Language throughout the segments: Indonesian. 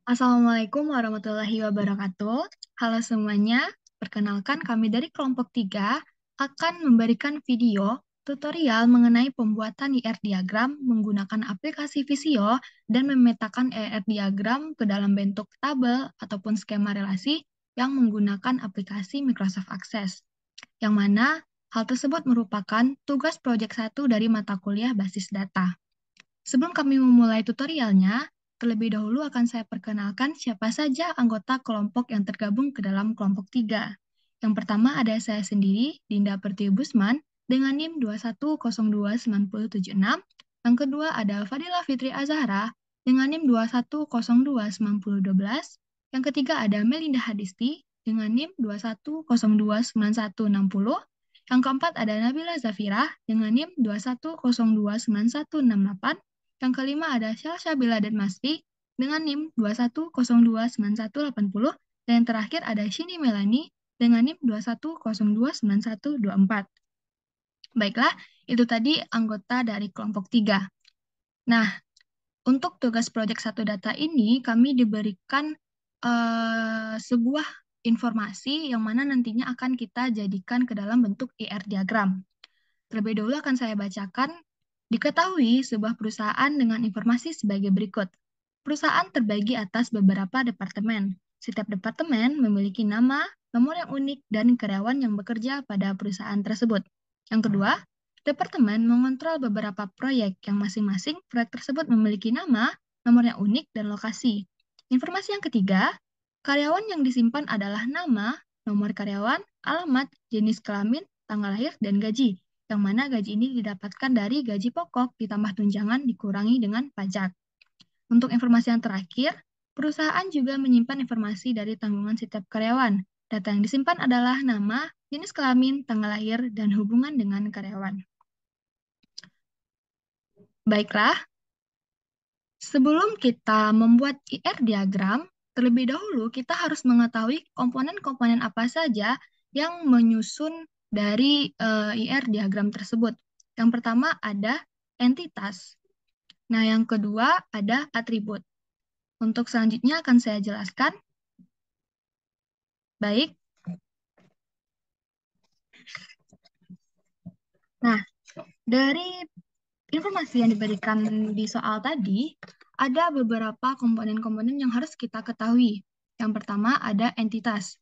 Assalamualaikum warahmatullahi wabarakatuh. Halo semuanya, perkenalkan kami dari kelompok 3 akan memberikan video tutorial mengenai pembuatan IR diagram menggunakan aplikasi Visio dan memetakan IR diagram ke dalam bentuk tabel ataupun skema relasi yang menggunakan aplikasi Microsoft Access, yang mana hal tersebut merupakan tugas proyek 1 dari mata kuliah basis data. Sebelum kami memulai tutorialnya, terlebih dahulu akan saya perkenalkan siapa saja anggota kelompok yang tergabung ke dalam kelompok 3. Yang pertama ada saya sendiri, Dinda Pertiwi dengan NIM 2102976. Yang kedua ada Fadila Fitri Azahra dengan NIM 2102912. Yang ketiga ada Melinda Hadisti dengan NIM 210296160. Yang keempat ada Nabila Zafira dengan NIM 210296168. Yang kelima ada Syalsha Bila dan Masfi dengan NIM 210291180. Dan yang terakhir ada Shini Melani dengan NIM 210291124. Baiklah, itu tadi anggota dari kelompok 3. Nah, untuk tugas proyek 1 data ini kami diberikan sebuah informasi yang mana nantinya akan kita jadikan ke dalam bentuk IR diagram. Terlebih dahulu akan saya bacakan. Diketahui sebuah perusahaan dengan informasi sebagai berikut. Perusahaan terbagi atas beberapa departemen. Setiap departemen memiliki nama, nomor yang unik, dan karyawan yang bekerja pada perusahaan tersebut. Yang kedua, departemen mengontrol beberapa proyek yang masing-masing proyek tersebut memiliki nama, nomor yang unik, dan lokasi. Informasi yang ketiga, karyawan yang disimpan adalah nama, nomor karyawan, alamat, jenis kelamin, tanggal lahir, dan gaji, yang mana gaji ini didapatkan dari gaji pokok ditambah tunjangan dikurangi dengan pajak. Untuk informasi yang terakhir, perusahaan juga menyimpan informasi dari tanggungan setiap karyawan. Data yang disimpan adalah nama, jenis kelamin, tanggal lahir, dan hubungan dengan karyawan. Baiklah, sebelum kita membuat IR diagram, terlebih dahulu kita harus mengetahui komponen-komponen apa saja yang menyusun dari IR diagram tersebut. Yang pertama ada entitas. Nah, yang kedua ada atribut. Untuk selanjutnya akan saya jelaskan. Baik. Nah, dari informasi yang diberikan di soal tadi, ada beberapa komponen-komponen yang harus kita ketahui. Yang pertama ada entitas.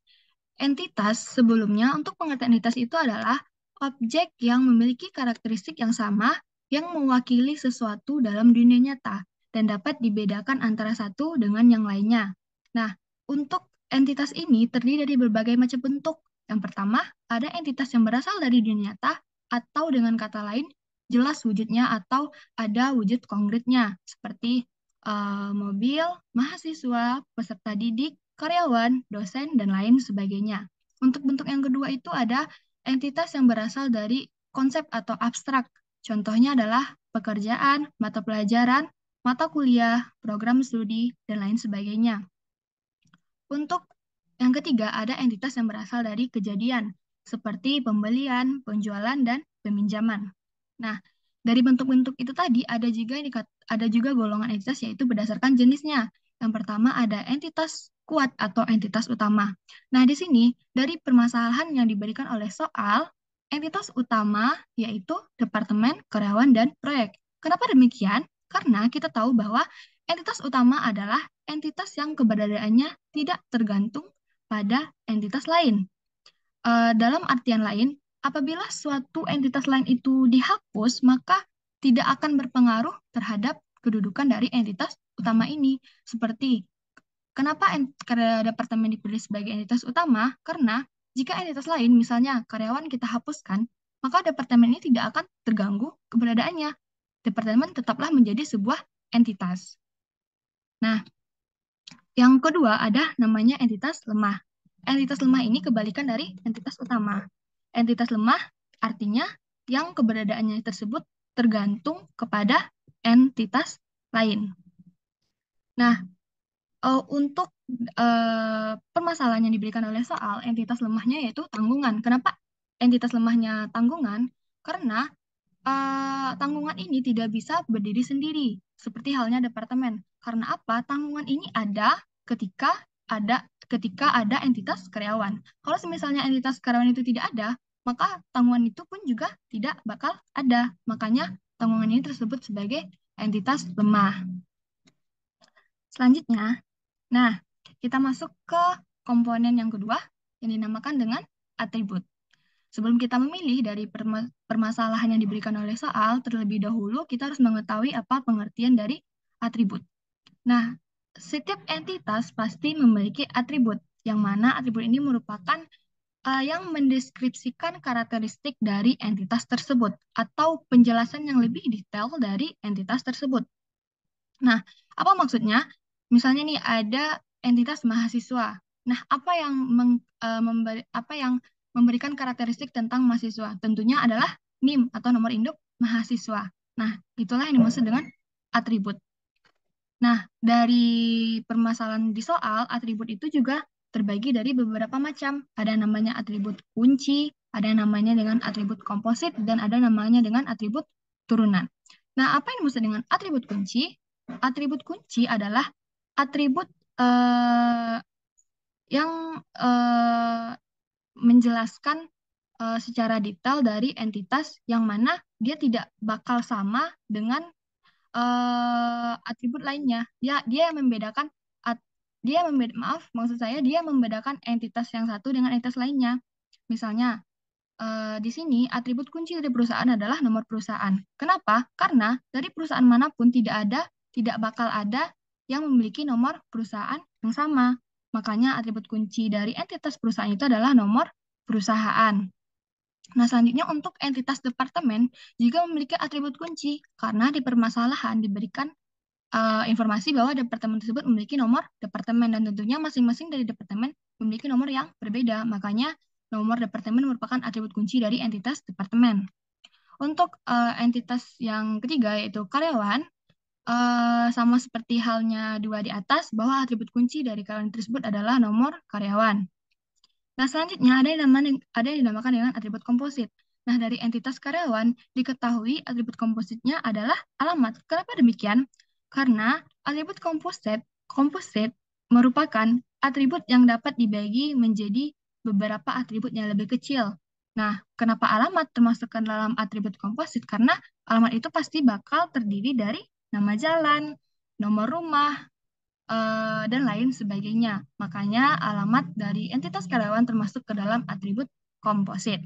Entitas sebelumnya, untuk pengertian entitas itu adalah objek yang memiliki karakteristik yang sama yang mewakili sesuatu dalam dunia nyata dan dapat dibedakan antara satu dengan yang lainnya. Nah, untuk entitas ini terdiri dari berbagai macam bentuk. Yang pertama, ada entitas yang berasal dari dunia nyata atau dengan kata lain jelas wujudnya atau ada wujud konkretnya seperti mobil, mahasiswa, peserta didik, karyawan, dosen, dan lain sebagainya. Untuk bentuk yang kedua itu ada entitas yang berasal dari konsep atau abstrak. Contohnya adalah pekerjaan, mata pelajaran, mata kuliah, program studi, dan lain sebagainya. Untuk yang ketiga ada entitas yang berasal dari kejadian, seperti pembelian, penjualan, dan peminjaman. Nah, dari bentuk-bentuk itu tadi ada juga golongan entitas yaitu berdasarkan jenisnya. Yang pertama ada entitas kuat atau entitas utama. Nah, di sini dari permasalahan yang diberikan oleh soal, entitas utama yaitu departemen, karyawan, dan proyek. Kenapa demikian? Karena kita tahu bahwa entitas utama adalah entitas yang keberadaannya tidak tergantung pada entitas lain. Dalam artian lain, apabila suatu entitas lain itu dihapus, maka tidak akan berpengaruh terhadap kedudukan dari entitas utama ini. Seperti, kenapa departemen dipilih sebagai entitas utama? Karena jika entitas lain, misalnya karyawan kita hapuskan, maka departemen ini tidak akan terganggu keberadaannya. Departemen tetaplah menjadi sebuah entitas. Nah, yang kedua ada namanya entitas lemah. Entitas lemah ini kebalikan dari entitas utama. Entitas lemah artinya yang keberadaannya tersebut tergantung kepada entitas lain. Nah, untuk permasalahan yang diberikan oleh soal entitas lemahnya yaitu tanggungan. Kenapa entitas lemahnya tanggungan? Karena tanggungan ini tidak bisa berdiri sendiri, seperti halnya departemen. Karena apa? Tanggungan ini ada ketika ada entitas karyawan. Kalau misalnya entitas karyawan itu tidak ada, maka tanggungan itu pun juga tidak bakal ada. Makanya tanggungan ini tersebut sebagai entitas lemah. Selanjutnya, nah, kita masuk ke komponen yang kedua yang dinamakan dengan atribut. Sebelum kita memilih dari permasalahan yang diberikan oleh soal, terlebih dahulu kita harus mengetahui apa pengertian dari atribut. Nah, setiap entitas pasti memiliki atribut, yang mana atribut ini merupakan yang mendeskripsikan karakteristik dari entitas tersebut, atau penjelasan yang lebih detail dari entitas tersebut. Nah, apa maksudnya? Misalnya nih ada entitas mahasiswa. Nah, apa yang memberikan karakteristik tentang mahasiswa? Tentunya adalah NIM atau nomor induk mahasiswa. Nah, itulah yang dimaksud dengan atribut. Nah, dari permasalahan di soal, atribut itu juga terbagi dari beberapa macam. Ada namanya atribut kunci, ada namanya dengan atribut komposit, dan ada namanya dengan atribut turunan. Nah, apa yang dimaksud dengan atribut kunci? Atribut kunci adalah atribut yang menjelaskan secara detail dari entitas yang mana dia tidak bakal sama dengan atribut lainnya. Dia yang membedakan maksud saya dia membedakan entitas yang satu dengan entitas lainnya. Misalnya di sini atribut kunci dari perusahaan adalah nomor perusahaan. Kenapa? Karena dari perusahaan manapun tidak bakal ada yang memiliki nomor perusahaan yang sama. Makanya atribut kunci dari entitas perusahaan itu adalah nomor perusahaan. Nah, selanjutnya untuk entitas departemen juga memiliki atribut kunci karena di permasalahan diberikan informasi bahwa departemen tersebut memiliki nomor departemen dan tentunya masing-masing dari departemen memiliki nomor yang berbeda. Makanya nomor departemen merupakan atribut kunci dari entitas departemen. Untuk entitas yang ketiga yaitu karyawan, sama seperti halnya dua di atas bahwa atribut kunci dari karyawan tersebut adalah nomor karyawan. Nah, selanjutnya ada yang dinamakan dengan atribut komposit. Nah, dari entitas karyawan diketahui atribut kompositnya adalah alamat. Kenapa demikian? Karena atribut komposit merupakan atribut yang dapat dibagi menjadi beberapa atribut yang lebih kecil. Nah, kenapa alamat termasuk ke dalam atribut komposit? Karena alamat itu pasti bakal terdiri dari nama jalan, nomor rumah, dan lain sebagainya. Makanya alamat dari entitas karyawan termasuk ke dalam atribut komposit.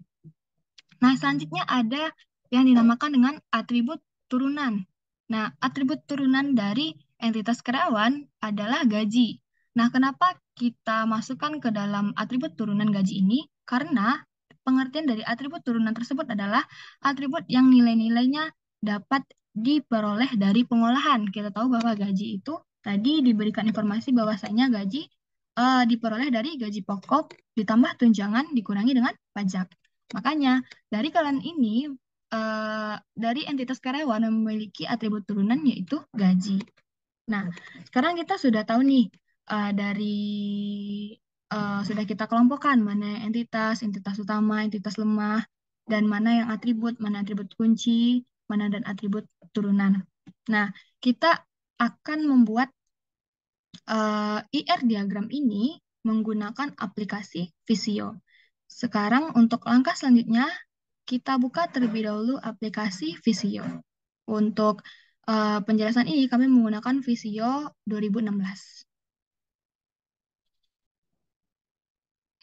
Nah, selanjutnya ada yang dinamakan dengan atribut turunan. Nah, atribut turunan dari entitas karyawan adalah gaji. Nah, kenapa kita masukkan ke dalam atribut turunan gaji ini? Karena pengertian dari atribut turunan tersebut adalah atribut yang nilai-nilainya dapat diperoleh dari pengolahan. Kita tahu bahwa gaji itu tadi diberikan informasi bahwasanya gaji diperoleh dari gaji pokok ditambah tunjangan dikurangi dengan pajak. Makanya dari kalian ini dari entitas karyawan memiliki atribut turunan yaitu gaji. Nah, sekarang kita sudah tahu nih sudah kita kelompokkan mana entitas utama, entitas lemah, dan mana atribut kunci, mana dan atribut turunan. Nah, kita akan membuat IR diagram ini menggunakan aplikasi Visio. Sekarang untuk langkah selanjutnya, kita buka terlebih dahulu aplikasi Visio. Untuk penjelasan ini kami menggunakan Visio 2016.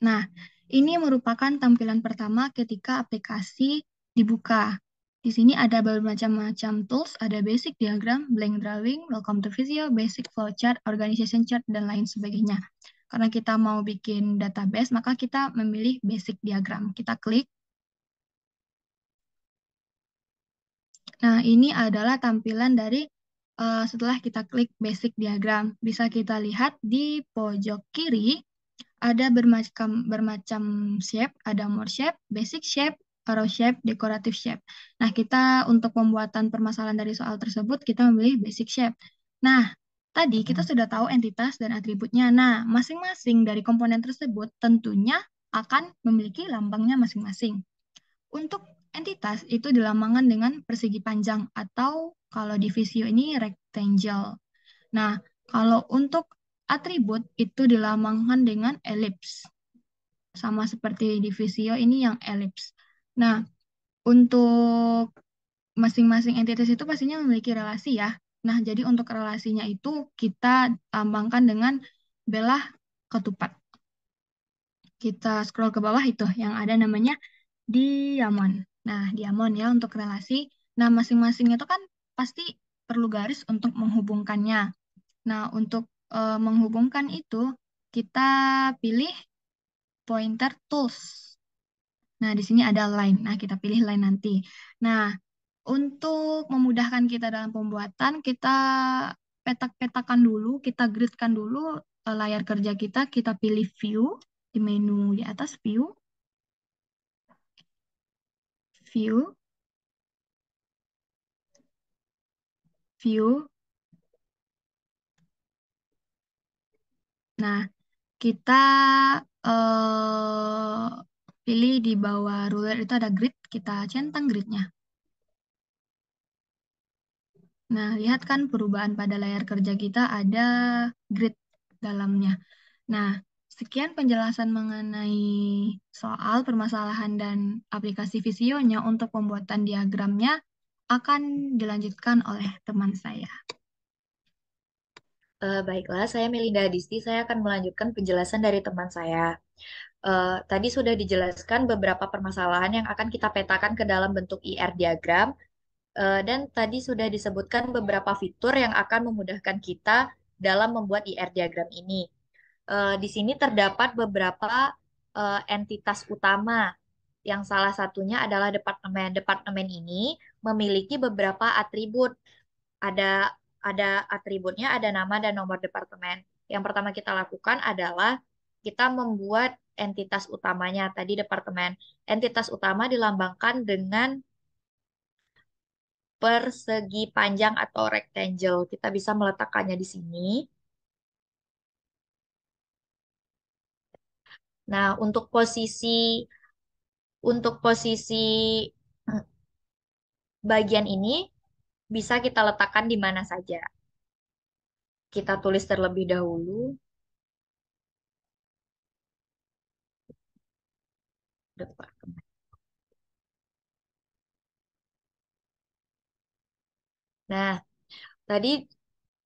Nah, ini merupakan tampilan pertama ketika aplikasi dibuka. Di sini ada bermacam-macam tools, ada basic diagram, blank drawing, welcome to Visio, basic flowchart, organization chart, dan lain sebagainya. Karena kita mau bikin database, maka kita memilih basic diagram. Kita klik. Nah, ini adalah tampilan dari setelah kita klik basic diagram. Bisa kita lihat di pojok kiri, ada bermacam shape, ada more shape, basic shape, arrow shape, decorative shape. Nah, kita untuk pembuatan permasalahan dari soal tersebut, kita memilih basic shape. Nah, tadi kita sudah tahu entitas dan atributnya. Nah, masing-masing dari komponen tersebut tentunya akan memiliki lambangnya masing-masing. Untuk entitas itu dilambangkan dengan persegi panjang atau kalau di Visio ini rectangle. Nah, kalau untuk atribut itu dilambangkan dengan elips. Sama seperti di Visio ini yang elips. Nah, untuk masing-masing entitas itu pastinya memiliki relasi ya. Nah, jadi untuk relasinya itu kita lambangkan dengan belah ketupat. Kita scroll ke bawah itu yang ada namanya diamond. Nah, diamond ya untuk relasi. Nah, masing-masing itu kan pasti perlu garis untuk menghubungkannya. Nah, untuk menghubungkan itu kita pilih pointer tools. Nah, di sini ada line. Nah, kita pilih line nanti. Nah, untuk memudahkan kita dalam pembuatan, kita petak-petakan dulu, kita gridkan dulu layar kerja kita pilih view di menu di atas view, view. Nah, kita pilih di bawah ruler itu ada grid, kita centang gridnya. Nah, lihat kan perubahan pada layar kerja kita ada grid dalamnya. Nah, sekian penjelasan mengenai soal permasalahan dan aplikasi visionya untuk pembuatan diagramnya akan dilanjutkan oleh teman saya. Baiklah, saya Melinda Adisti. Saya akan melanjutkan penjelasan dari teman saya. Tadi sudah dijelaskan beberapa permasalahan yang akan kita petakan ke dalam bentuk IR diagram, dan tadi sudah disebutkan beberapa fitur yang akan memudahkan kita dalam membuat IR diagram ini. Di sini terdapat beberapa entitas utama, yang salah satunya adalah departemen. Departemen ini memiliki beberapa atribut. Ada ada atributnya, ada nama dan nomor departemen. Yang pertama kita lakukan adalah kita membuat entitas utamanya, tadi departemen. Entitas utama dilambangkan dengan persegi panjang atau rectangle. Kita bisa meletakkannya di sini. Nah, untuk posisi bagian ini bisa kita letakkan di mana saja. Kita tulis terlebih dahulu departemen. Nah, tadi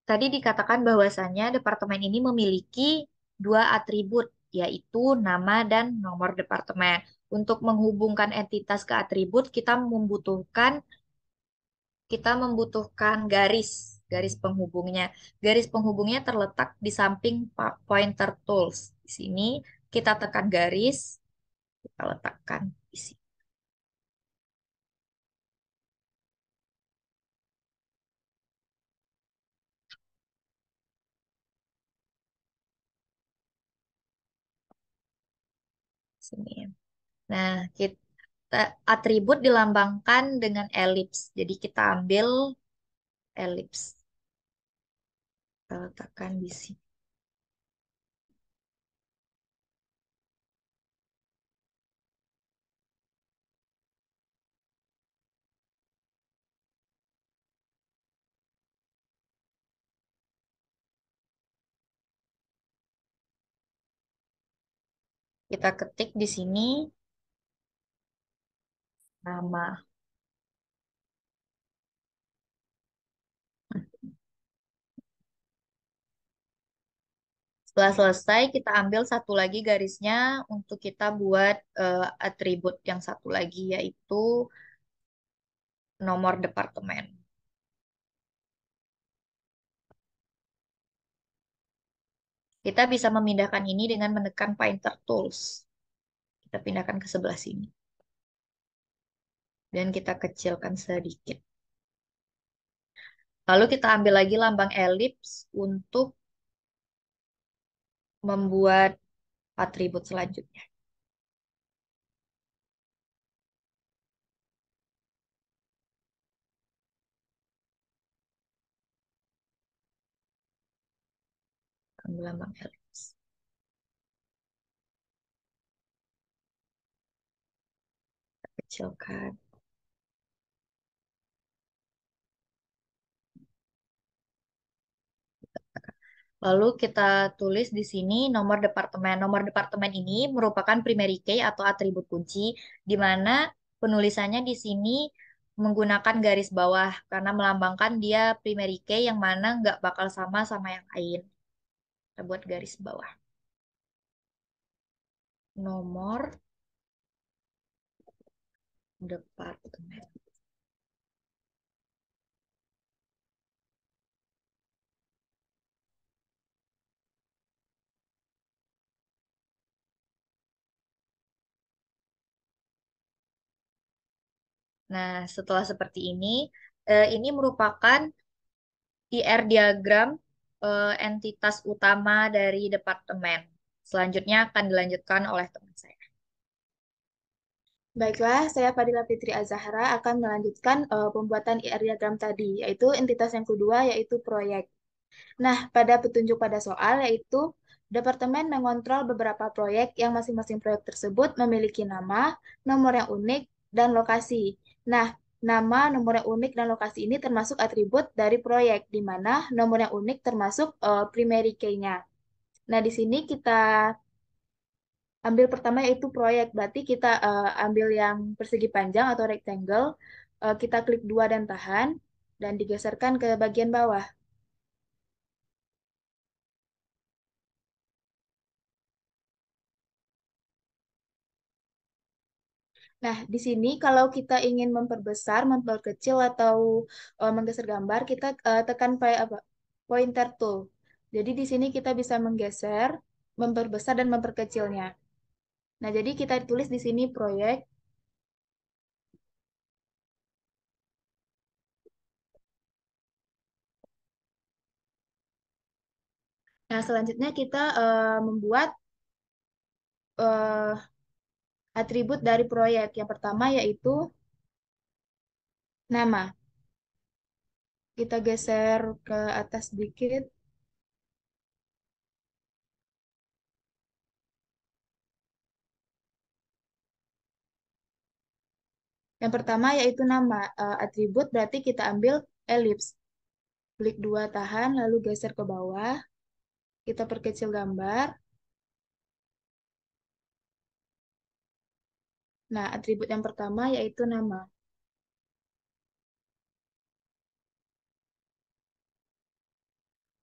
tadi dikatakan bahwasannya departemen ini memiliki dua atribut, yaitu nama dan nomor departemen. Untuk menghubungkan entitas ke atribut, kita membutuhkan garis, garis penghubungnya. Garis penghubungnya terletak di samping pointer tools. Di sini kita tekan garis, kita letakkan di sini. Sini. Nah, atribut dilambangkan dengan elips. Jadi kita ambil elips, kita letakkan di sini. Kita ketik di sini nama. Setelah selesai, kita ambil satu lagi garisnya untuk kita buat atribut yang satu lagi, yaitu nomor departemen. Kita bisa memindahkan ini dengan menekan pointer tools. Kita pindahkan ke sebelah sini. Dan kita kecilkan sedikit. Lalu kita ambil lagi lambang elips untuk membuat atribut selanjutnya. Ambil lambang elips. Kita kecilkan. Lalu kita tulis di sini nomor departemen. Nomor departemen ini merupakan primary key atau atribut kunci, di mana penulisannya di sini menggunakan garis bawah karena melambangkan dia primary key yang mana nggak bakal sama sama yang lain. Kita buat garis bawah. Nomor departemen. Nah, setelah seperti ini merupakan IR diagram entitas utama dari departemen. Selanjutnya akan dilanjutkan oleh teman saya. Baiklah, saya Fadila Fitri Azahra akan melanjutkan pembuatan IR diagram tadi, yaitu entitas yang kedua, yaitu proyek. Nah, pada petunjuk pada soal, yaitu Departemen mengontrol beberapa proyek yang masing-masing proyek tersebut memiliki nama, nomor yang unik, dan lokasi. Nah, nama, nomor yang unik, dan lokasi ini termasuk atribut dari proyek, di mana nomor yang unik termasuk primary key-nya. Nah, di sini kita ambil pertama yaitu proyek. Berarti kita ambil yang persegi panjang atau rectangle, kita klik dua dan tahan, dan digeserkan ke bagian bawah. Nah, di sini kalau kita ingin memperbesar, memperkecil, atau menggeser gambar, kita tekan apa? Pointer tool. Jadi di sini kita bisa menggeser, memperbesar, dan memperkecilnya. Nah, jadi kita tulis di sini proyek. Nah, selanjutnya kita membuat eh, atribut dari proyek. Yang pertama yaitu nama. Kita geser ke atas sedikit. Yang pertama yaitu nama. Atribut berarti kita ambil ellipse. Klik dua tahan, lalu geser ke bawah. Kita perkecil gambar. Nah, atribut yang pertama yaitu nama.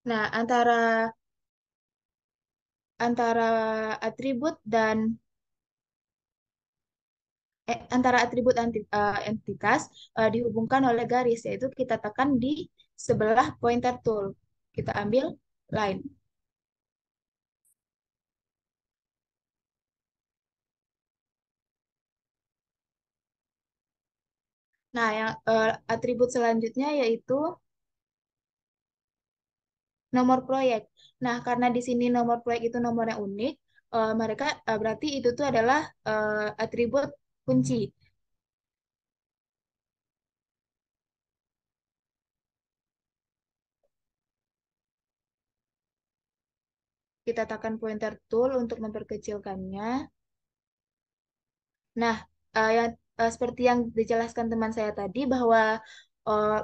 Nah, antara antara atribut dan antara atribut entitas dihubungkan oleh garis, yaitu kita tekan di sebelah pointer tool. Kita ambil line. Nah, yang atribut selanjutnya yaitu nomor proyek. Nah, karena di sini nomor proyek itu nomor yang unik, mereka berarti itu tuh adalah atribut kunci. Kita tekan pointer tool untuk memperkecilkannya. Nah, yang seperti yang dijelaskan teman saya tadi bahwa eh,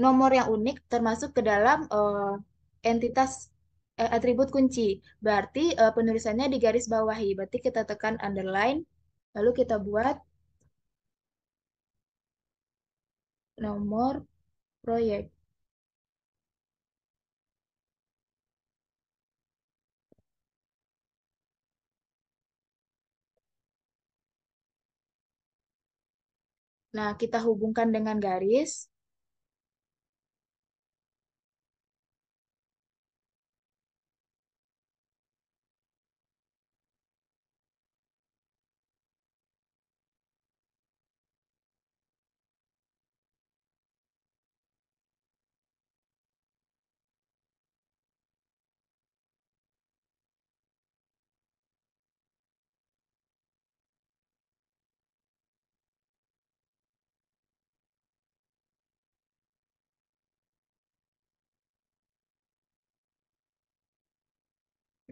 nomor yang unik termasuk ke dalam entitas atribut kunci. Berarti penulisannya di garis bawahi. Berarti kita tekan underline, lalu kita buat nomor proyek. Nah, kita hubungkan dengan garis.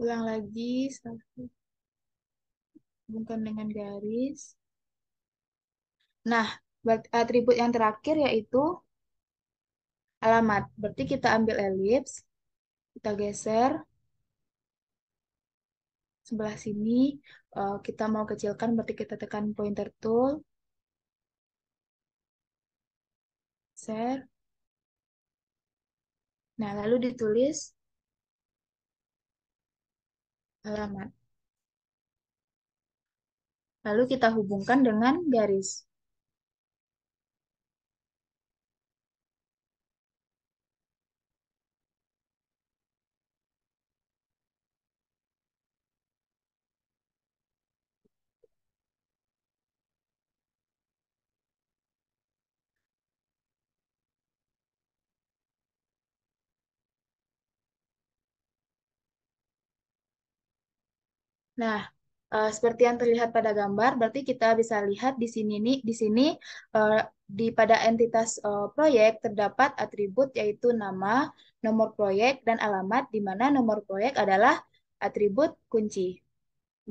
Ulang lagi, hubungkan dengan garis. Nah, atribut yang terakhir yaitu alamat. Berarti kita ambil ellipse, Kita geser sebelah sini. Kita mau kecilkan, berarti kita tekan pointer tool. Share. Nah, lalu ditulis alamat. Lalu kita hubungkan dengan garis. Nah, seperti yang terlihat pada gambar, berarti kita bisa lihat di sini nih, di sini eh, di pada entitas proyek terdapat atribut yaitu nama, nomor proyek, dan alamat, di mana nomor proyek adalah atribut kunci.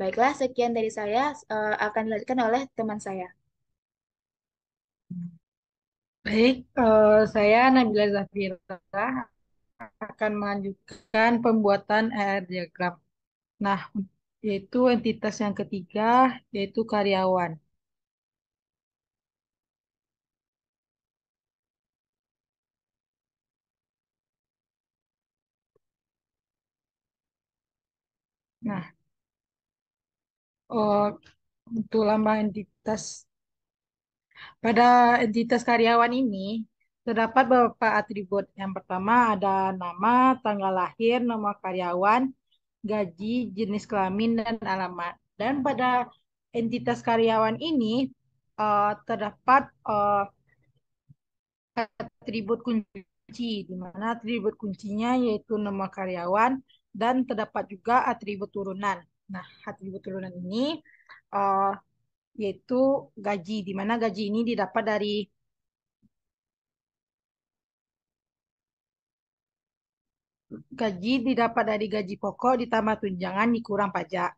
Baiklah, sekian dari saya akan dilanjutkan oleh teman saya. Baik, saya Nabila Zafira akan melanjutkan pembuatan AR diagram. Nah, yaitu entitas yang ketiga, yaitu karyawan. Nah, oh, untuk lambang entitas pada entitas karyawan ini terdapat beberapa atribut. Yang pertama ada nama, tanggal lahir, nomor karyawan, gaji, jenis kelamin, dan alamat. Dan pada entitas karyawan ini terdapat atribut kunci, di mana atribut kuncinya yaitu nama karyawan dan terdapat juga atribut turunan. Nah, atribut turunan ini uh, yaitu gaji, di mana gaji ini didapat dari gaji pokok ditambah tunjangan dikurang pajak.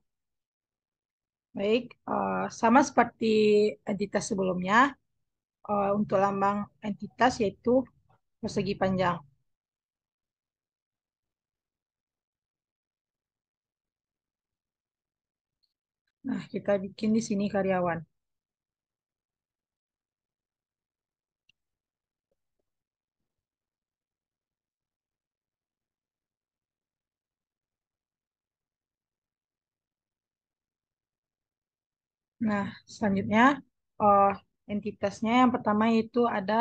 Baik, sama seperti entitas sebelumnya, untuk lambang entitas yaitu persegi panjang. Nah, kita bikin di sini karyawan. Nah, selanjutnya eh, entitasnya yang pertama itu ada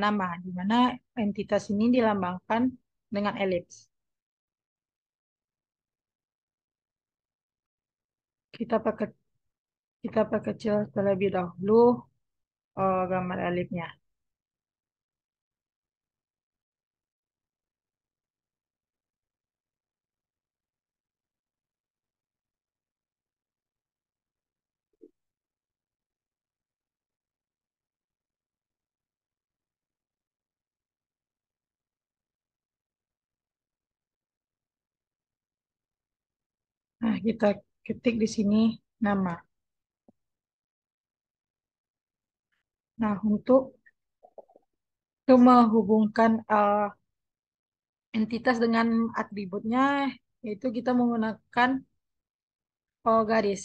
nama, di mana entitas ini dilambangkan dengan elips. Kita pakai kita perkecil terlebih dahulu gambar elipsnya. Nah, kita ketik di sini nama. Nah, untuk menghubungkan entitas dengan atributnya, yaitu kita menggunakan garis.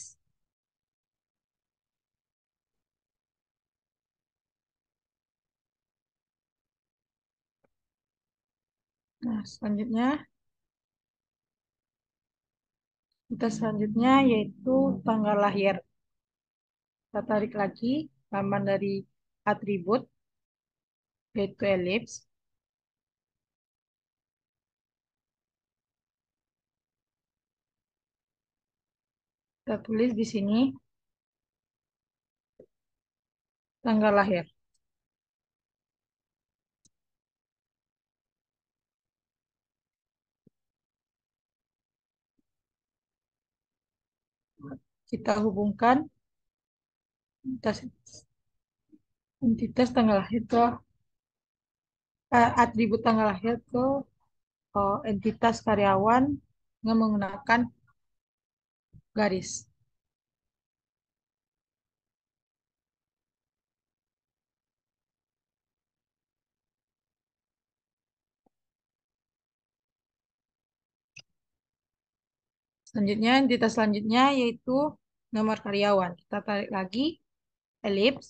Nah, selanjutnya yaitu tanggal lahir. Kita tarik lagi laman dari atribut, yaitu elips. Kita tulis di sini tanggal lahir. Kita hubungkan entitas, entitas tanggal lahir ke atribut tanggal lahir ke entitas karyawan dengan menggunakan garis. Selanjutnya, entitas selanjutnya yaitu nomor karyawan. Kita tarik lagi elips.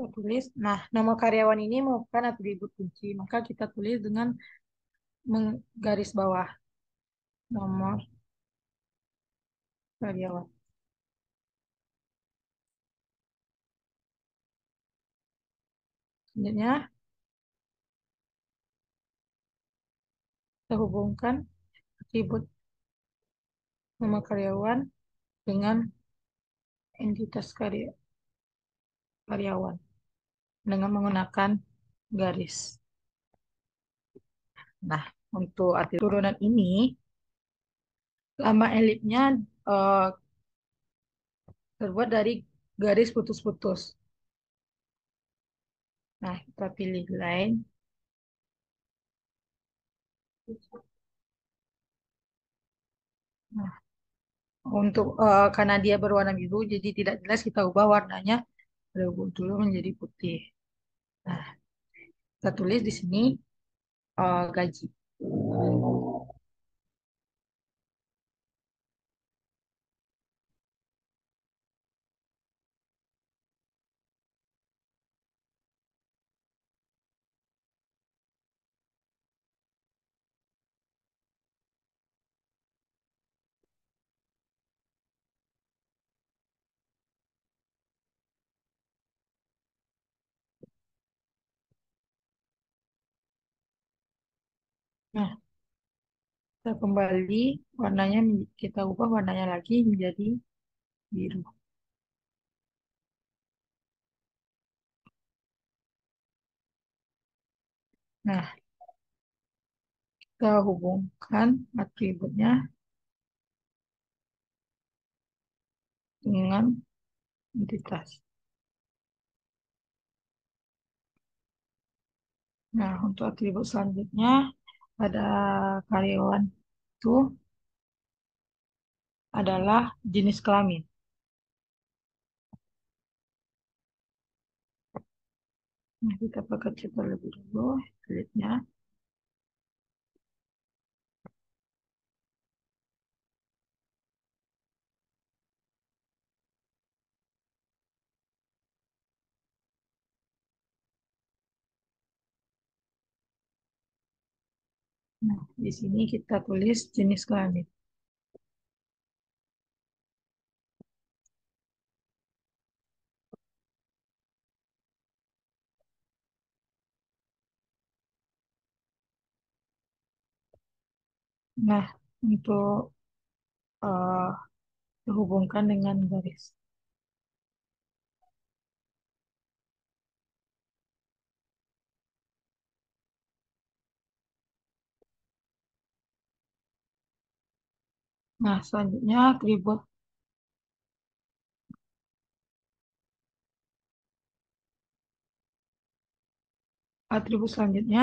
Kita tulis. Nah, nomor karyawan ini merupakan atribut kunci. Maka kita tulis dengan menggaris bawah nomor karyawan. Selanjutnya, kita hubungkan atribut nama karyawan dengan entitas karyawan dengan menggunakan garis. Nah, untuk arti turunan ini, lama elipsnya eh, terbuat dari garis putus-putus. Nah, kita pilih line. Nah, untuk karena dia berwarna biru, jadi tidak jelas kita ubah warnanya dulu menjadi putih. Nah, kita tulis di sini gaji. Nah, kita kembali warnanya kita ubah warnanya lagi menjadi biru. Nah, kita hubungkan atributnya dengan entitas. Nah, untuk atribut selanjutnya pada karyawan itu adalah jenis kelamin. Nah, kita perkecil terlebih dulu kulitnya. Nah, di sini kita tulis jenis kelamin. Nah, untuk eh, dihubungkan dengan garis. Nah, selanjutnya atribut selanjutnya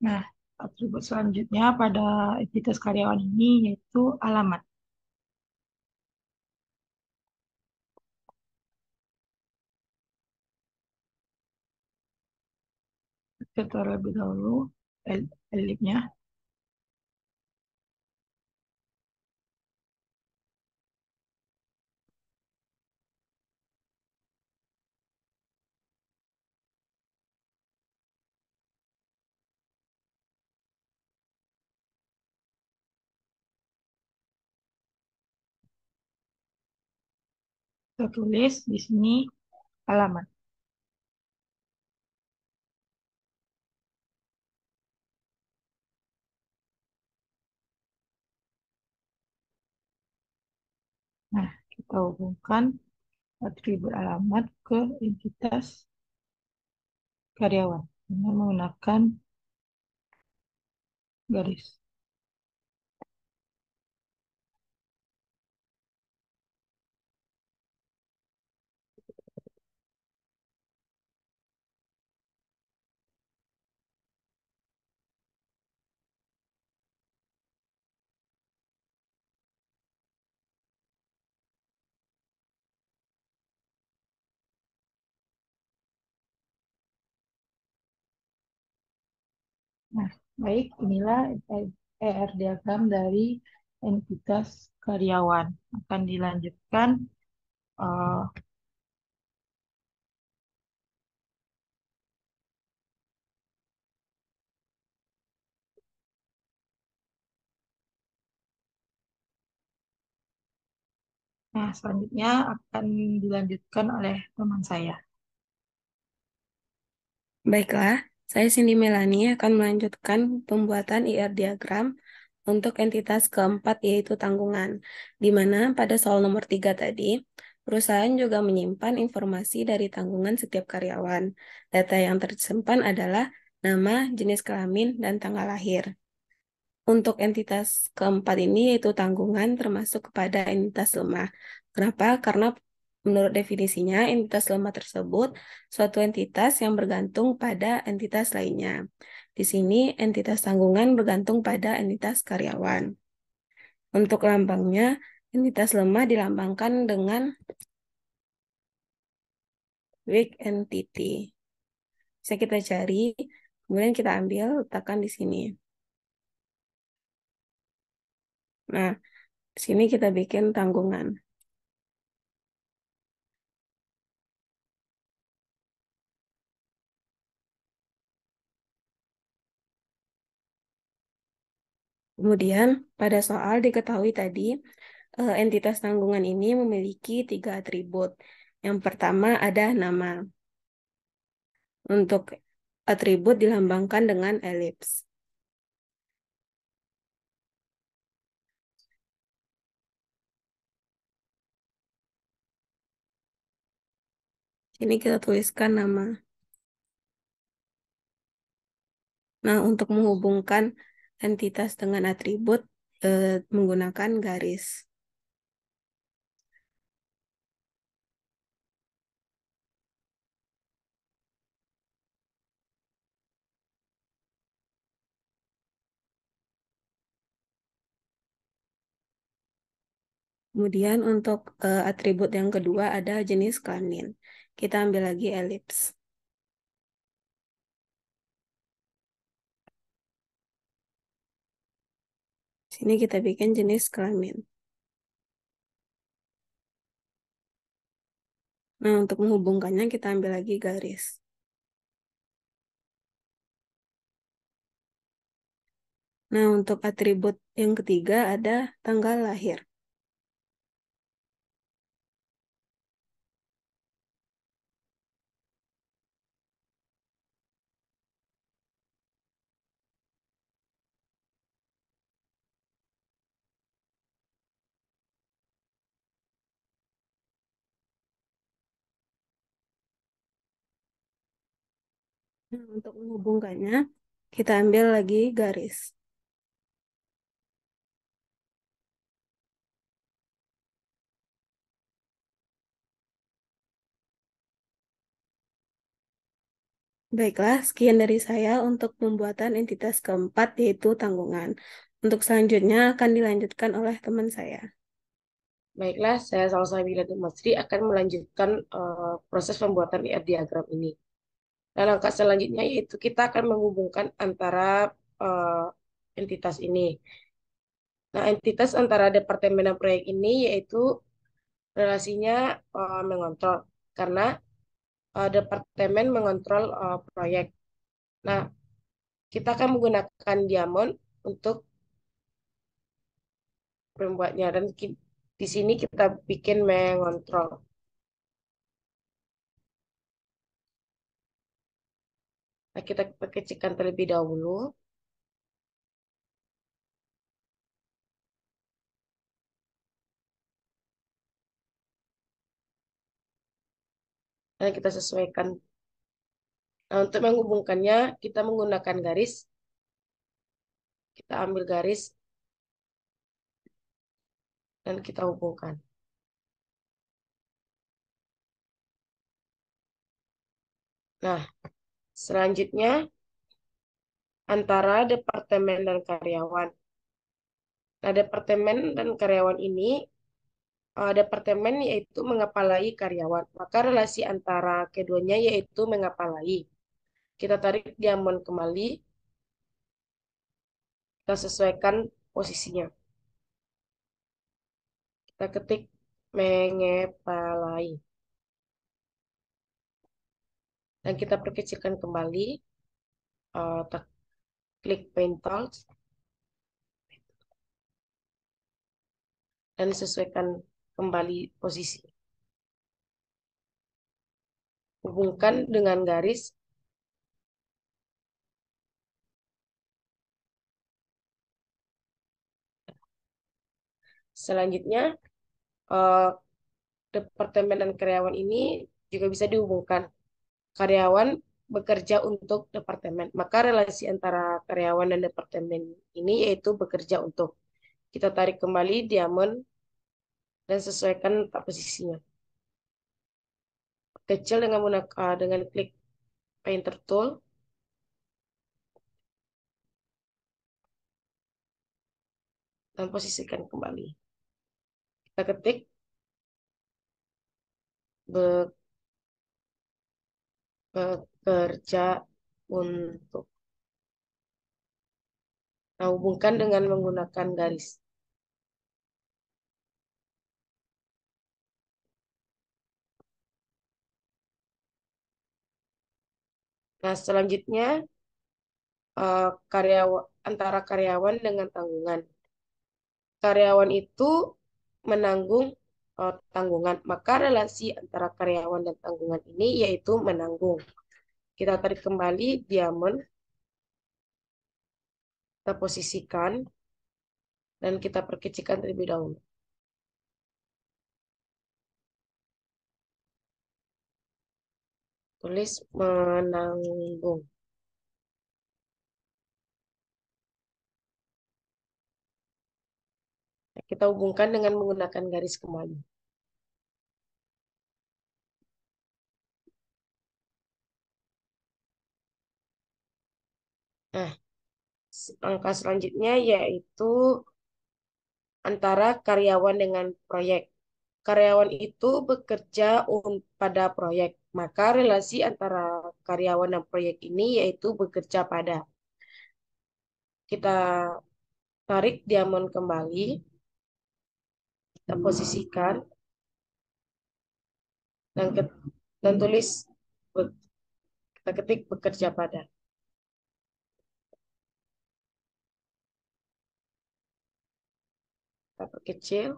Nah, atribut selanjutnya pada entitas karyawan ini yaitu alamat. Kita terlebih dahulu elipnya. Kita tulis di sini alamat. Nah, kita hubungkan atribut alamat ke entitas karyawan dengan menggunakan garis. Nah, baik, inilah ER diagram dari entitas karyawan. Akan dilanjutkan. eh, nah, selanjutnya akan dilanjutkan oleh teman saya. Baiklah, saya Cindy Melani akan melanjutkan pembuatan IR diagram untuk entitas keempat yaitu tanggungan, di mana pada soal nomor 3 tadi, perusahaan juga menyimpan informasi dari tanggungan setiap karyawan. Data yang tersimpan adalah nama, jenis kelamin, dan tanggal lahir. Untuk entitas keempat ini yaitu tanggungan termasuk kepada entitas lemah. Kenapa? Karena menurut definisinya entitas lemah tersebut suatu entitas yang bergantung pada entitas lainnya. Di sini entitas tanggungan bergantung pada entitas karyawan. Untuk lambangnya, entitas lemah dilambangkan dengan weak entity. Bisa kita cari, kemudian kita ambil, letakkan di sini. Nah, di sini kita bikin tanggungan. Kemudian, pada soal diketahui tadi, entitas tanggungan ini memiliki 3 atribut. Yang pertama ada nama. Untuk atribut dilambangkan dengan elips. Ini kita tuliskan nama. Nah, untuk menghubungkan entitas dengan atribut menggunakan garis. Kemudian untuk atribut yang kedua ada jenis kelamin. Kita ambil lagi elips. Sini kita bikin jenis kelamin. Nah, untuk menghubungkannya kita ambil lagi garis. Nah, untuk atribut yang ketiga ada tanggal lahir. Nah, untuk menghubungkannya, kita ambil lagi garis. Baiklah, sekian dari saya untuk pembuatan entitas keempat, yaitu tanggungan. Untuk selanjutnya akan dilanjutkan oleh teman saya. Baiklah, saya Salsabila Masri akan melanjutkan proses pembuatan IR diagram ini. Dan langkah selanjutnya yaitu kita akan menghubungkan antara eh, entitas ini. Nah, entitas antara departemen dan proyek ini yaitu relasinya mengontrol karena departemen mengontrol proyek. Nah, kita akan menggunakan diamond untuk membuatnya dan di sini kita bikin mengontrol. Nah, kita kecilkan terlebih dahulu. dan kita sesuaikan. Nah, untuk menghubungkannya, kita menggunakan garis. Kita ambil garis dan kita hubungkan. Nah, selanjutnya antara departemen dan karyawan. Nah, departemen dan karyawan ini, departemen yaitu mengepalai karyawan. Maka relasi antara keduanya yaitu mengepalai. Kita tarik diamond kembali, kita sesuaikan posisinya. Kita ketik mengepalai. Dan kita perkecilkan kembali, kita klik paint tools, dan sesuaikan kembali posisi. Hubungkan dengan garis. Selanjutnya, eh, departemen dan karyawan ini juga bisa dihubungkan. Karyawan bekerja untuk departemen. Maka relasi antara karyawan dan departemen ini yaitu bekerja untuk. Kita tarik kembali diamond dan sesuaikan letak posisinya. Kecil dengan klik painter tool. Dan posisikan kembali. Kita ketik bekerja untuk. Nah, hubungkan dengan menggunakan garis. Nah, selanjutnya antara karyawan dengan tanggungan. Karyawan itu menanggung tanggungan. Maka relasi antara karyawan dan tanggungan ini yaitu menanggung. Kita tarik kembali diamond, kita posisikan, dan kita perkecilkan terlebih dahulu. Tulis menanggung. Kita hubungkan dengan menggunakan garis kembali. Nah, langkah selanjutnya yaitu antara karyawan dengan proyek. Karyawan itu bekerja pada proyek. Maka relasi antara karyawan dan proyek ini yaitu bekerja pada. Kita tarik diamond kembali, kita posisikan, dan, dan tulis, kita ketik bekerja pada. Kita perkecil,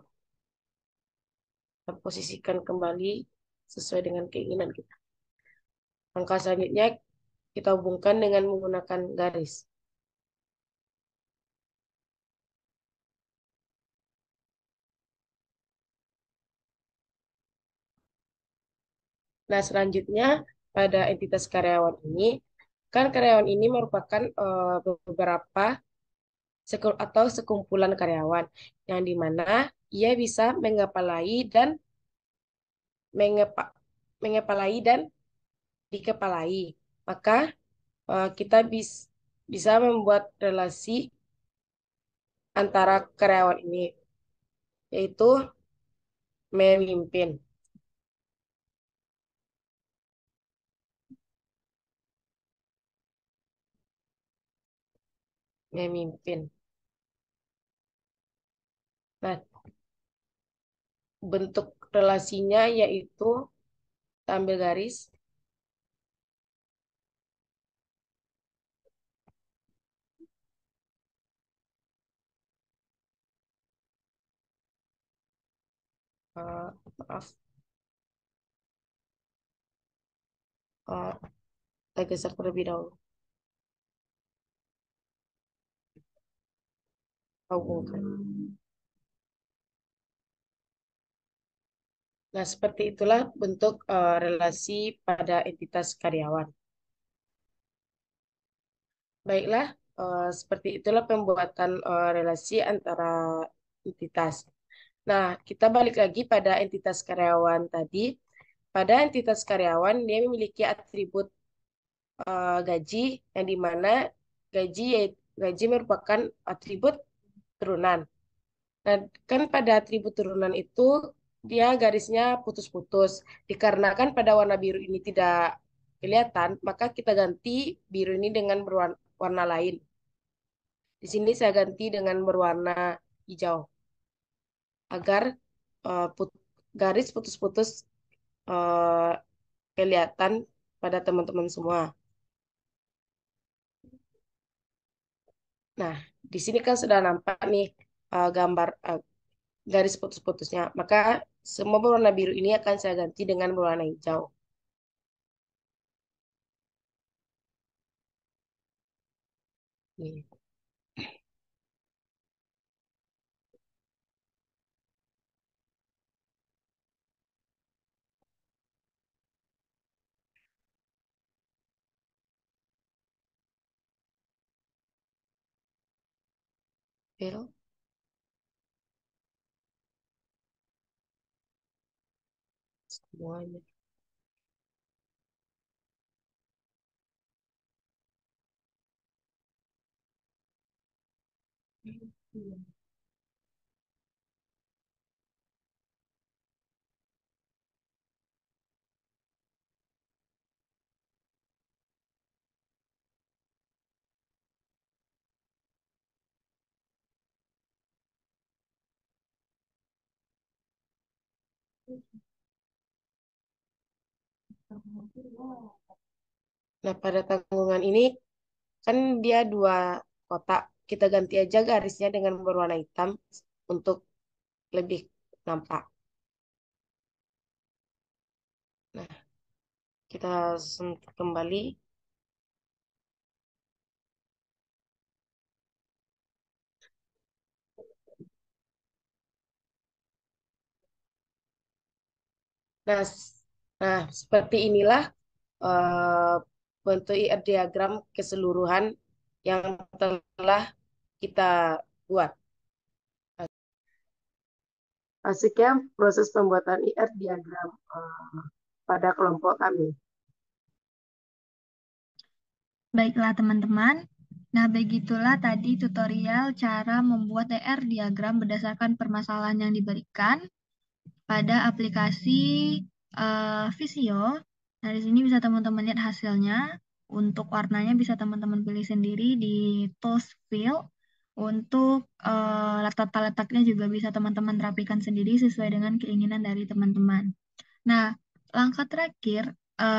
kita posisikan kembali sesuai dengan keinginan kita. Langkah selanjutnya kita hubungkan dengan menggunakan garis. Nah, selanjutnya pada entitas karyawan ini, kan karyawan ini merupakan beberapa atau sekumpulan karyawan yang dimana ia bisa mengepa, mengepalai dan dikepalai. Maka kita bisa membuat relasi antara karyawan ini, yaitu memimpin. Memimpin. Nah, bentuk relasinya yaitu kita ambil garis. Maaf. Uh, kita geser terlebih dahulu. Hubungkan. Nah, seperti itulah bentuk relasi pada entitas karyawan. Baiklah, seperti itulah pembuatan relasi antara entitas. Nah, kita balik lagi pada entitas karyawan tadi. Pada entitas karyawan, dia memiliki atribut gaji, yang dimana gaji merupakan atribut turunan. Nah, kan pada atribut turunan itu dia garisnya putus-putus. Dikarenakan pada warna biru ini tidak kelihatan, maka kita ganti biru ini dengan berwarna warna lain. Di sini saya ganti dengan berwarna hijau agar put- garis putus-putus eh, kelihatan pada teman-teman semua. Nah, di sini kan sudah nampak nih gambar garis putus-putusnya. Maka semua berwarna biru ini akan saya ganti dengan berwarna hijau. Nih. Feel semuanya. Nah, pada tanggungan ini kan dia dua kotak. Kita ganti aja garisnya dengan berwarna hitam untuk lebih nampak. Nah, kita sentuh kembali. Nah, seperti inilah eh, bentuk IR diagram keseluruhan yang telah kita buat. Sekian proses pembuatan IR diagram pada kelompok kami. Baiklah teman-teman. Nah, begitulah tadi tutorial cara membuat DR diagram berdasarkan permasalahan yang diberikan pada aplikasi Visio. Nah, di sini bisa teman-teman lihat hasilnya. Untuk warnanya bisa teman-teman pilih sendiri di tools field. Untuk letak-letaknya juga bisa teman-teman rapikan sendiri sesuai dengan keinginan dari teman-teman. Nah, langkah terakhir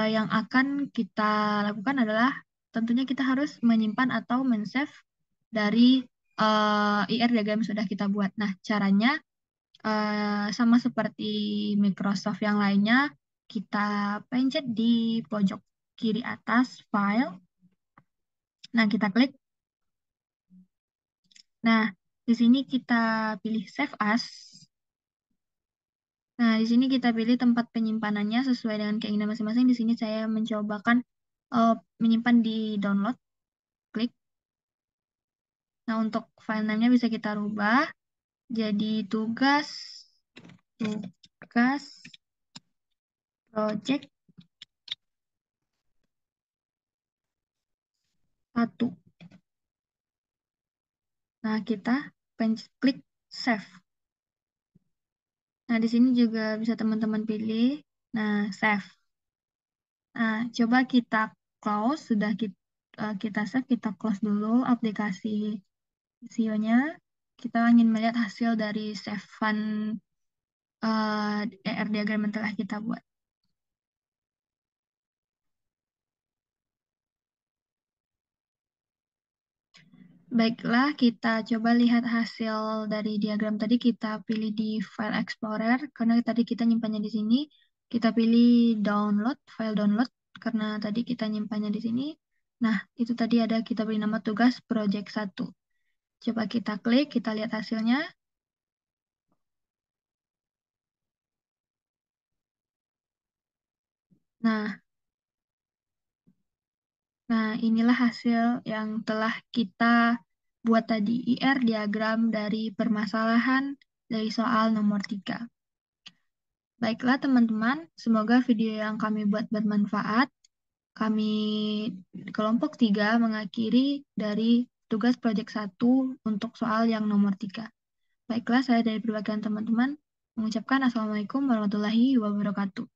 yang akan kita lakukan adalah tentunya kita harus menyimpan atau men-save dari IR diagram yang sudah kita buat. Nah, caranya sama seperti Microsoft yang lainnya, kita pencet di pojok kiri atas file. Nah, kita klik. Nah, di sini kita pilih Save As. Nah, di sini kita pilih tempat penyimpanannya sesuai dengan keinginan masing-masing. Di sini saya mencobakan menyimpan di download. Klik. Nah, untuk file name-nya bisa kita rubah jadi tugas project 1. Nah, kita klik save. Nah, di sini juga bisa teman-teman pilih. Nah, save. Nah, coba kita close. Sudah kita save, kita close dulu aplikasi Visio-nya. Kita ingin melihat hasil dari save-an ER diagram yang telah kita buat. Baiklah, kita coba lihat hasil dari diagram tadi. Kita pilih di File Explorer, karena tadi kita nyimpannya di sini. Kita pilih Download, File Download, karena tadi kita nyimpannya di sini. Nah, itu tadi ada kita beri nama tugas Project 1. Coba kita klik, kita lihat hasilnya. Nah, inilah hasil yang telah kita buat tadi, IR diagram dari permasalahan dari soal nomor 3. Baiklah teman-teman, semoga video yang kami buat bermanfaat. Kami kelompok 3 mengakhiri dari tugas proyek 1 untuk soal yang nomor 3. Baiklah, saya dari perwakilan teman-teman mengucapkan Assalamualaikum warahmatullahi wabarakatuh.